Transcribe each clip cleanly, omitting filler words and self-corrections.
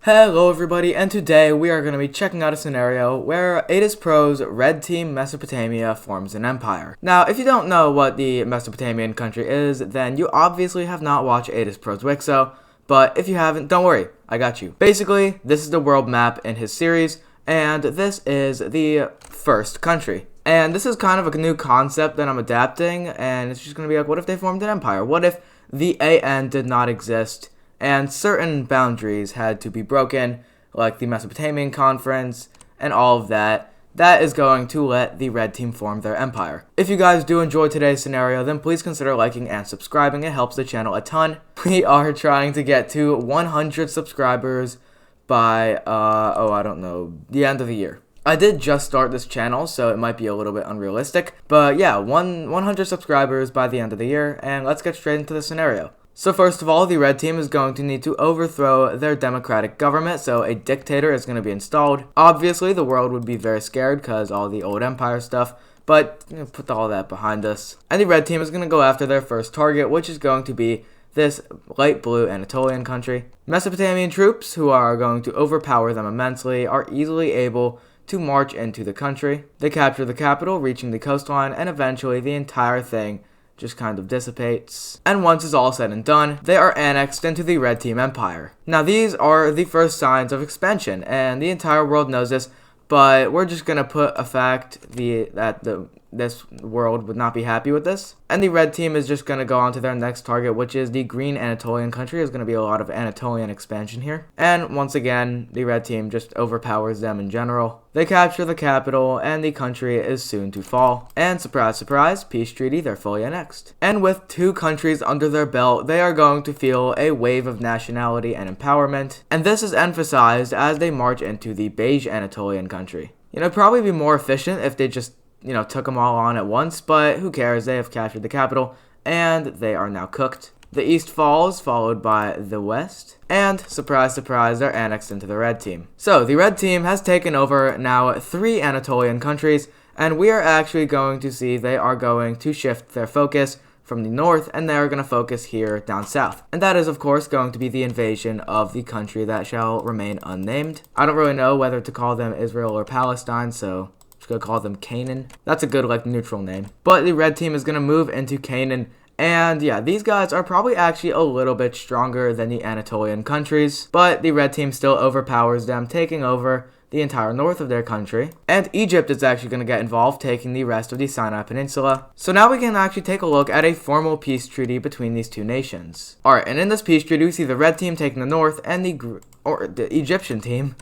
Hello everybody, and today we are going to be checking out a scenario where Adizzpro's red team Mesopotamia forms an empire. Now, if you don't know what the Mesopotamian country is, then you obviously have not watched Adizzpro's WICSO, but if you haven't, don't worry, I got you. Basically, this is the world map in his series, and this is the first country. And this is kind of a new concept that I'm adapting, and it's just going to be like, what if they formed an empire? What if the AN did not exist? And certain boundaries had to be broken, like the Mesopotamian Conference and all of that. That is going to let the red team form their empire. If you guys do enjoy today's scenario, then please consider liking and subscribing. It helps the channel a ton. We are trying to get to 100 subscribers by, I don't know, the end of the year. I did just start this channel, so it might be a little bit unrealistic. But yeah, 100 subscribers by the end of the year, and let's get straight into the scenario. So first of all, the red team is going to need to overthrow their democratic government, so a dictator is going to be installed. Obviously, the world would be very scared because all the old empire stuff, but put all that behind us. And the red team is going to go after their first target, which is going to be this light blue Anatolian country. Mesopotamian troops, who are going to overpower them immensely, are easily able to march into the country. They capture the capital, reaching the coastline, and eventually the entire thing just kind of dissipates. And once it's all said and done, they are annexed into the red team empire. Now these are the first signs of expansion, and the entire world knows this, but we're just gonna put a fact that this world would not be happy with this. And the red team is just gonna go on to their next target, which is the green Anatolian country. There's gonna be a lot of Anatolian expansion here. And once again, the red team just overpowers them in general. They capture the capital, and the country is soon to fall. And surprise, surprise, peace treaty, they're fully annexed. And with 2 countries under their belt, they are going to feel a wave of nationality and empowerment. And this is emphasized as they march into the beige Anatolian country. It'd probably be more efficient if they just took them all on at once, but who cares? They have captured the capital, and they are now cooked. The east falls, followed by the west, and surprise, surprise, they're annexed into the red team. So the red team has taken over now 3 Anatolian countries, and we are actually going to see they are going to shift their focus from the north, and they are going to focus here down south. And that is, of course, going to be the invasion of the country that shall remain unnamed. I don't really know whether to call them Israel or Palestine, so gonna call them Canaan. That's a good neutral name. But the red team is gonna move into Canaan, and yeah, these guys are probably actually a little bit stronger than the Anatolian countries, but the red team still overpowers them, taking over the entire north of their country. And Egypt is actually going to get involved, taking the rest of the Sinai Peninsula. So now we can actually take a look at a formal peace treaty between these 2 nations. Alright, and in this peace treaty we see the red team taking the north and the Egyptian team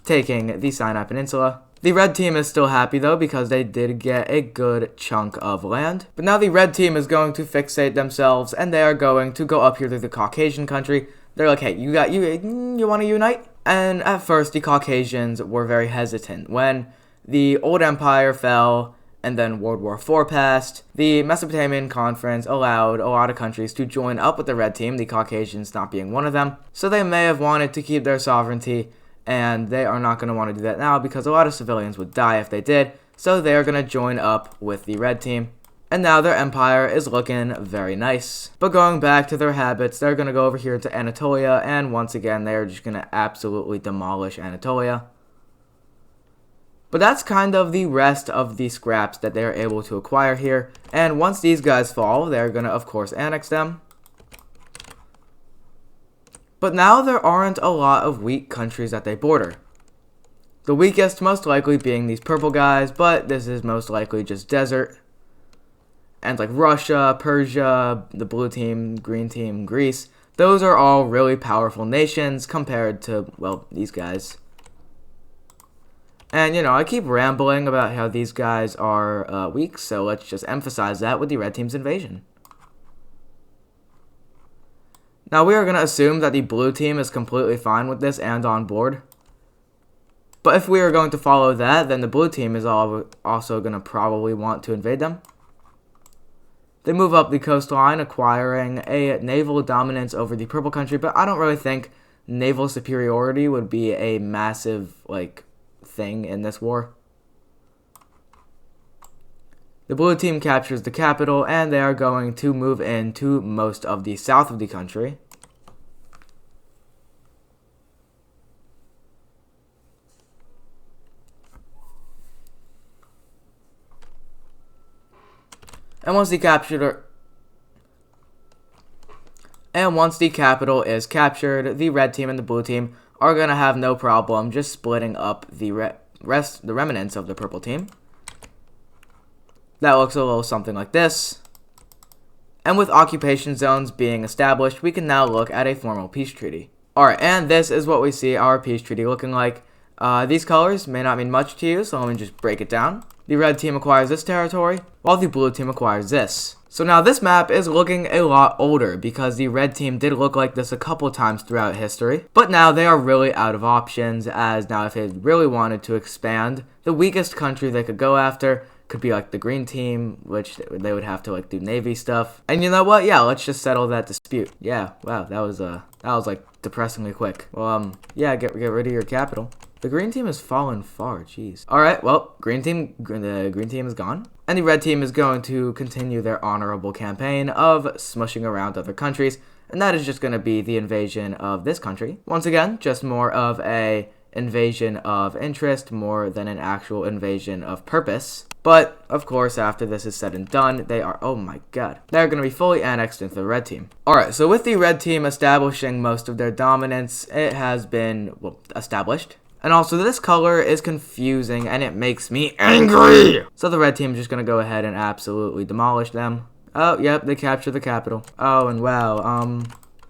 taking the Sinai Peninsula. The red team is still happy though because they did get a good chunk of land. But now the red team is going to fixate themselves, and they are going to go up here to the Caucasian country. They're like, hey, you want to unite? And at first the Caucasians were very hesitant. When the old empire fell and then World War IV passed, the Mesopotamian Conference allowed a lot of countries to join up with the red team, the Caucasians not being one of them. So they may have wanted to keep their sovereignty, and they are not going to want to do that now because a lot of civilians would die if they did, so they are going to join up with the red team. And now their empire is looking very nice. But going back to their habits, they're going to go over here to Anatolia, and once again, they're just going to absolutely demolish Anatolia. But that's kind of the rest of the scraps that they're able to acquire here, and once these guys fall, they're going to, of course, annex them. But now there aren't a lot of weak countries that they border. The weakest most likely being these purple guys, but this is most likely just desert. And like Russia, Persia, the blue team, green team, Greece, those are all really powerful nations compared to, well, these guys. And I keep rambling about how these guys are weak, so let's just emphasize that with the red team's invasion. Now we are going to assume that the blue team is completely fine with this and on board. But if we are going to follow that, then the blue team is also going to probably want to invade them. They move up the coastline, acquiring a naval dominance over the purple country, but I don't really think naval superiority would be a massive, thing in this war. The blue team captures the capital, and they are going to move into most of the south of the country. And once the capital is captured, the red team and the blue team are gonna have no problem just splitting up the remnants of the purple team. That looks a little something like this. And with occupation zones being established, we can now look at a formal peace treaty. Alright, and this is what we see our peace treaty looking like. These colors may not mean much to you, so let me just break it down. The red team acquires this territory, while the blue team acquires this. So now this map is looking a lot older because the red team did look like this a couple times throughout history. But now they are really out of options, as now if they really wanted to expand, the weakest country they could go after could be like the green team, which they would have to like do navy stuff. And you know what? Yeah, let's just settle that dispute. Yeah, wow, that was like depressingly quick. Well, yeah, get rid of your capital. The green team has fallen far, jeez. Alright, well, the green team is gone. And the red team is going to continue their honorable campaign of smushing around other countries. And that is just going to be the invasion of this country. Once again, just more of a invasion of interest more than an actual invasion of purpose. But, of course, after this is said and done, they are, oh my god, they're going to be fully annexed into the red team. Alright, so with the red team establishing most of their dominance, it has been, well, established. And also, this color is confusing, and it makes me angry! So the red team is just going to go ahead and absolutely demolish them. Oh, yep, they captured the capital. Oh, and wow,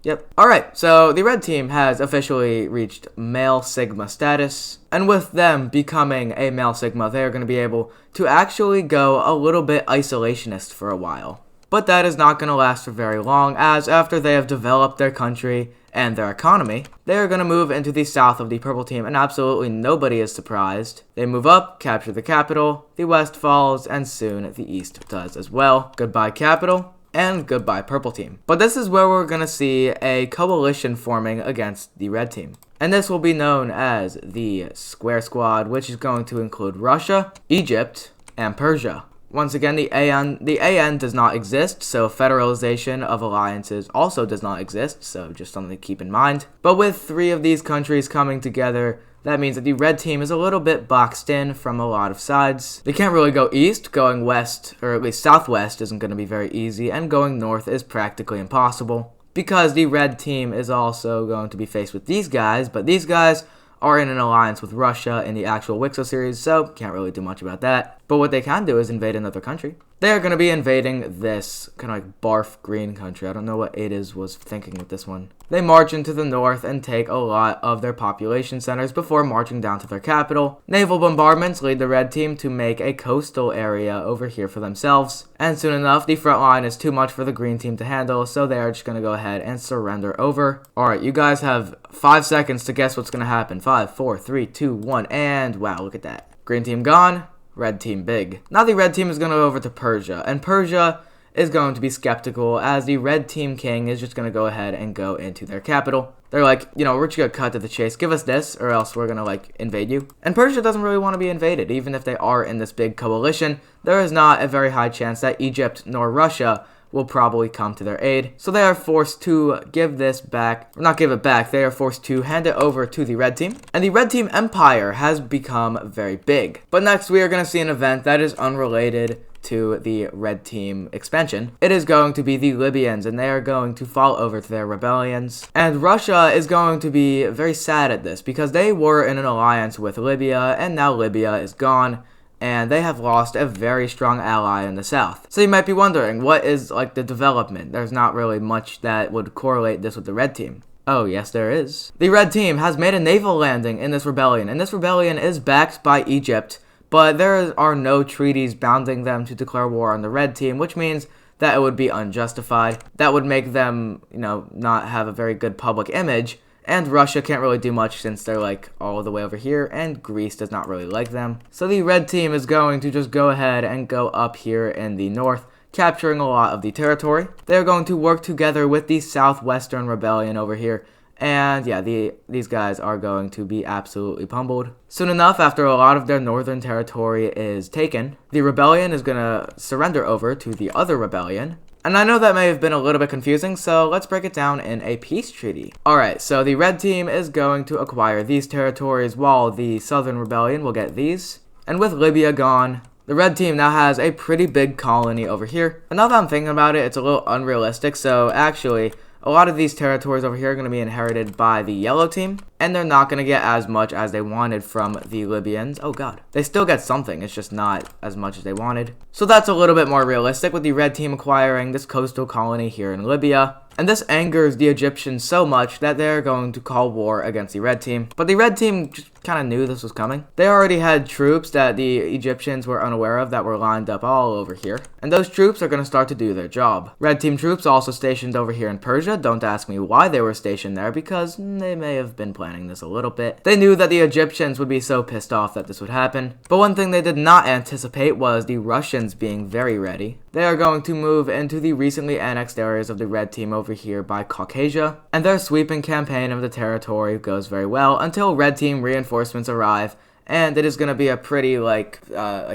yep. Alright, so the red team has officially reached male sigma status. And with them becoming a male sigma, they are going to be able to actually go a little bit isolationist for a while. But that is not going to last for very long, as after they have developed their country and their economy, they are going to move into the south of the purple team, and absolutely nobody is surprised. They move up, capture the capital, the west falls, and soon the east does as well. Goodbye capital, and goodbye purple team. But this is where we're going to see a coalition forming against the red team. And this will be known as the Square Squad, which is going to include Russia, Egypt, and Persia. Once again, the AN does not exist, so federalization of alliances also does not exist, so just something to keep in mind. But with 3 of these countries coming together, that means that the red team is a little bit boxed in from a lot of sides. They can't really go east. Going west, or at least southwest, isn't going to be very easy, and going north is practically impossible. Because the red team is also going to be faced with these guys, but these guys are in an alliance with Russia in the actual WICSO series, so can't really do much about that. But what they can do is invade another country. They are going to be invading this kind of like barf green country. I don't know what Adiz was thinking with this one. They march into the north and take a lot of their population centers before marching down to their capital. Naval bombardments lead the red team to make a coastal area over here for themselves. And soon enough, the front line is too much for the green team to handle, so they are just going to go ahead and surrender over. Alright, you guys have 5 seconds to guess what's going to happen. 5, 4, 3, 2, 1, and wow, look at that. Green team gone. Red team big. Now the red team is going to go over to Persia, and Persia is going to be skeptical as the red team king is just going to go ahead and go into their capital. They're like, you know, we're just going to cut to the chase. Give us this or else we're going to like invade you. And Persia doesn't really want to be invaded. Even if they are in this big coalition, there is not a very high chance that Egypt nor Russia will probably come to their aid. So they are forced to give this back, or not give it back, they are forced to hand it over to the red team. And the red team empire has become very big. But next we are going to see an event that is unrelated to the red team expansion. It is going to be the Libyans, and they are going to fall over to their rebellions. And Russia is going to be very sad at this because they were in an alliance with Libya, and now Libya is gone. And they have lost a very strong ally in the south. So you might be wondering, what is like the development? There's not really much that would correlate this with the red team. Oh, yes, there is. The red team has made a naval landing in this rebellion, and this rebellion is backed by Egypt, but there are no treaties bounding them to declare war on the red team, which means that it would be unjustified. That would make them, you know, not have a very good public image. And Russia can't really do much since they're like all the way over here, and Greece does not really like them. So the red team is going to just go ahead and go up here in the north, capturing a lot of the territory. They're going to work together with the southwestern rebellion over here. And yeah, these guys are going to be absolutely pummeled. Soon enough, after a lot of their northern territory is taken, the rebellion is going to surrender over to the other rebellion. And I know that may have been a little bit confusing, so let's break it down in a peace treaty. Alright, so the red team is going to acquire these territories while the southern rebellion will get these. And with Libya gone, The red team now has a pretty big colony over here. And now that I'm thinking about it, it's a little unrealistic. So actually, a lot of these territories over here are going to be inherited by the yellow team, and they're not going to get as much as they wanted from the Libyans. Oh god. They still get something, it's just not as much as they wanted. So that's a little bit more realistic with the red team acquiring this coastal colony here in Libya. And this angers the Egyptians so much that they're going to call war against the red team. But the red team just kind of knew this was coming. They already had troops that the Egyptians were unaware of that were lined up all over here. And those troops are going to start to do their job. Red team troops also stationed over here in Persia. Don't ask me why they were stationed there, because they may have been planning this a little bit. They knew that the Egyptians would be so pissed off that this would happen. But one thing they did not anticipate was the Russians being very ready. They are going to move into the recently annexed areas of the red team over here by Caucasia, and their sweeping campaign of the territory goes very well until red team reinforcements arrive, and it is going to be a pretty like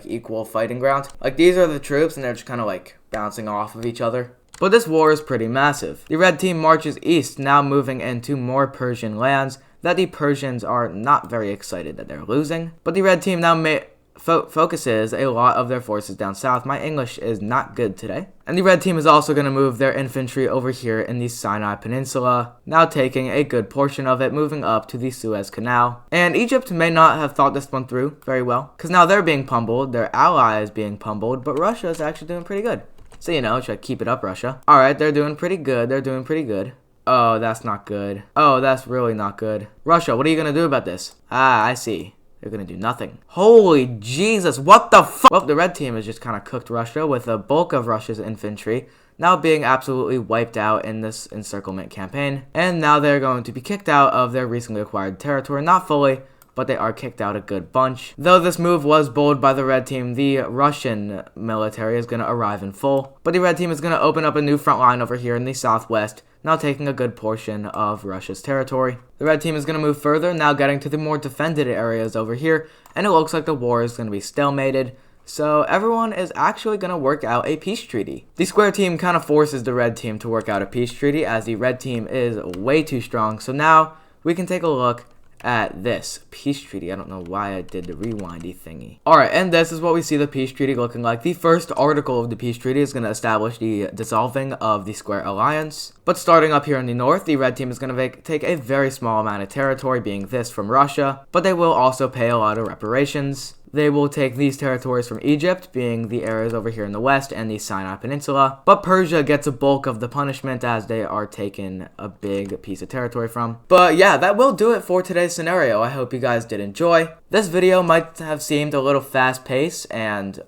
equal fighting ground. Like, these are the troops and they're just kind of like bouncing off of each other. But this war is pretty massive. The red team marches east, now moving into more Persian lands that the Persians are not very excited that they're losing. But the red team now focuses a lot of their forces down south. My English is not good today. And the red team is also going to move their infantry over here in the Sinai Peninsula, now taking a good portion of it, moving up to the Suez Canal. And Egypt may not have thought this one through very well, because now they're being pummeled, their ally is being pummeled, but Russia is actually doing pretty good. So, you know, should keep it up, Russia. Alright, they're doing pretty good, Oh, that's not good. Oh, that's really not good. Russia, what are you going to do about this? Ah, I see. They're going to do nothing. Holy Jesus, what the fuck? Well, the red team has just kind of cooked Russia with a bulk of Russia's infantry now being absolutely wiped out in this encirclement campaign. And now they're going to be kicked out of their recently acquired territory. Not fully, but they are kicked out a good bunch. Though this move was bold by the red team, the Russian military is going to arrive in full. But the red team is going to open up a new front line over here in the southwest, now taking a good portion of Russia's territory. The red team is going to move further, now getting to the more defended areas over here, and it looks like the war is going to be stalemated. So everyone is actually going to work out a peace treaty. The square team kind of forces the red team to work out a peace treaty, as the red team is way too strong. So now we can take a look at this peace treaty. I don't know why I did the rewindy thingy. Alright, and this is what we see the peace treaty looking like. The first article of the peace treaty is going to establish the dissolving of the Square Alliance. But starting up here in the north, the red team is going to take a very small amount of territory, being this from Russia, but they will also pay a lot of reparations. They will take these territories from Egypt, being the areas over here in the west and the Sinai Peninsula. But Persia gets a bulk of the punishment as they are taken a big piece of territory from. But yeah, that will do it for today's scenario. I hope you guys did enjoy. This video might have seemed a little fast-paced and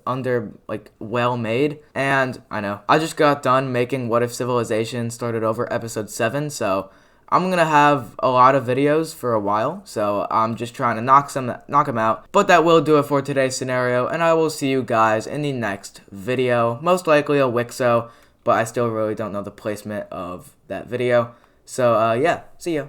well made. And I know, I just got done making What If Civilization Started Over episode 7, so I'm going to have a lot of videos for a while, so I'm just trying to knock them out. But that will do it for today's scenario, and I will see you guys in the next video. Most likely a WICSO, but I still really don't know the placement of that video. So, yeah, see ya.